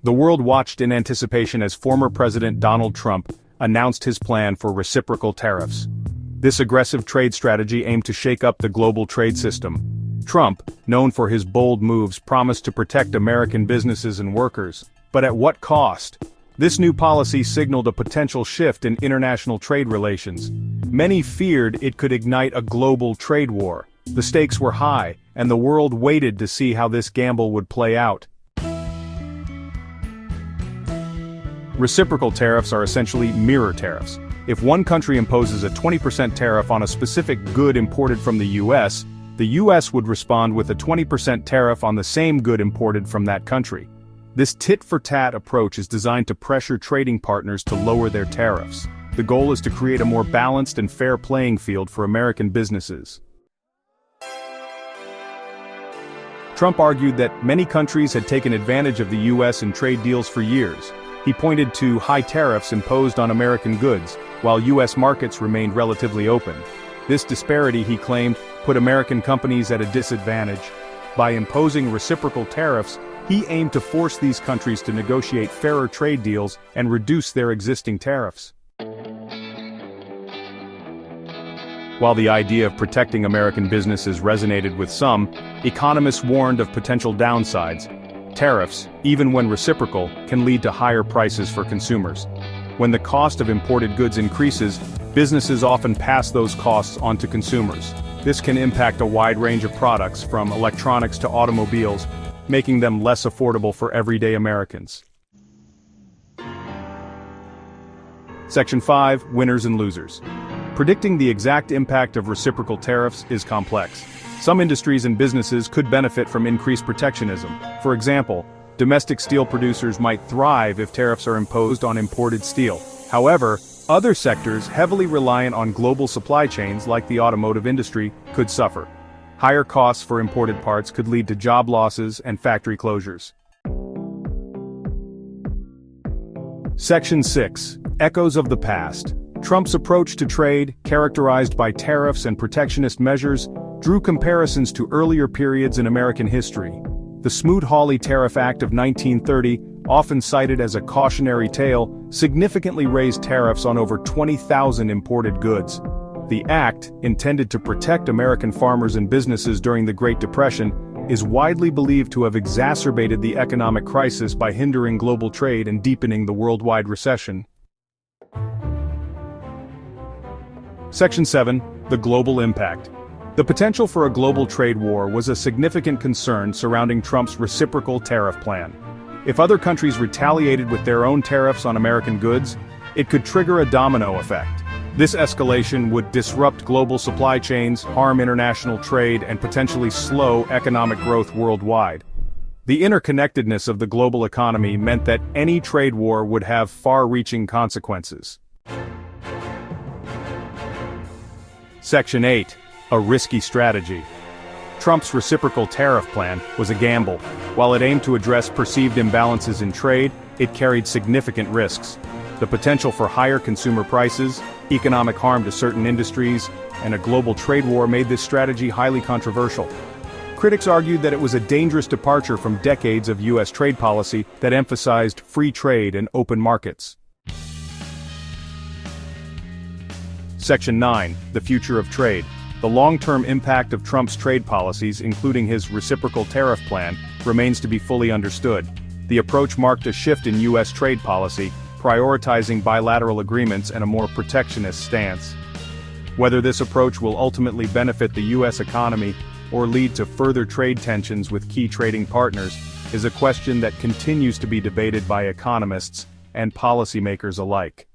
The world watched in anticipation as former President Donald Trump announced his plan for reciprocal tariffs. This aggressive trade strategy aimed to shake up the global trade system. Trump, known for his bold moves, promised to protect American businesses and workers. But at what cost? This new policy signaled a potential shift in international trade relations. Many feared it could ignite a global trade war. The stakes were high, and the world waited to see how this gamble would play out. Reciprocal tariffs are essentially mirror tariffs. If one country imposes a 20% tariff on a specific good imported from the US would respond with a 20% tariff on the same good imported from that country. This tit-for-tat approach is designed to pressure trading partners to lower their tariffs. The goal is to create a more balanced and fair playing field for American businesses. Trump argued that many countries had taken advantage of the US in trade deals for years. He pointed to high tariffs imposed on American goods, while US markets remained relatively open. This disparity, he claimed, put American companies at a disadvantage. By imposing reciprocal tariffs, he aimed to force these countries to negotiate fairer trade deals and reduce their existing tariffs. While the idea of protecting American businesses resonated with some, economists warned of potential downsides. Tariffs, even when reciprocal, can lead to higher prices for consumers. When the cost of imported goods increases, businesses often pass those costs on to consumers. This can impact a wide range of products, from electronics to automobiles, making them less affordable for everyday Americans. Section 5. Winners and losers. Predicting the exact impact of reciprocal tariffs is complex. Some industries and businesses could benefit from increased protectionism. For example, domestic steel producers might thrive if tariffs are imposed on imported steel. However, other sectors heavily reliant on global supply chains, like the automotive industry, could suffer. Higher costs for imported parts could lead to job losses and factory closures. Section 6. Echoes of the past. Trump's approach to trade, characterized by tariffs and protectionist measures, drew comparisons to earlier periods in American history. The Smoot-Hawley Tariff Act of 1930, often cited as a cautionary tale, significantly raised tariffs on over 20,000 imported goods. The act, intended to protect American farmers and businesses during the Great Depression, is widely believed to have exacerbated the economic crisis by hindering global trade and deepening the worldwide recession. Section 7. The global impact. The potential for a global trade war was a significant concern surrounding Trump's reciprocal tariff plan. If other countries retaliated with their own tariffs on American goods, it could trigger a domino effect. This escalation would disrupt global supply chains, harm international trade, and potentially slow economic growth worldwide. The interconnectedness of the global economy meant that any trade war would have far-reaching consequences. Section 8. A risky strategy. Trump's reciprocal tariff plan was a gamble. While it aimed to address perceived imbalances in trade, it carried significant risks. The potential for higher consumer prices, economic harm to certain industries, and a global trade war made this strategy highly controversial. Critics argued that it was a dangerous departure from decades of U.S. trade policy that emphasized free trade and open markets. Section 9. The future of trade. The long-term impact of Trump's trade policies, including his reciprocal tariff plan, remains to be fully understood. The approach marked a shift in U.S. trade policy, prioritizing bilateral agreements and a more protectionist stance. Whether this approach will ultimately benefit the U.S. economy or lead to further trade tensions with key trading partners is a question that continues to be debated by economists and policymakers alike.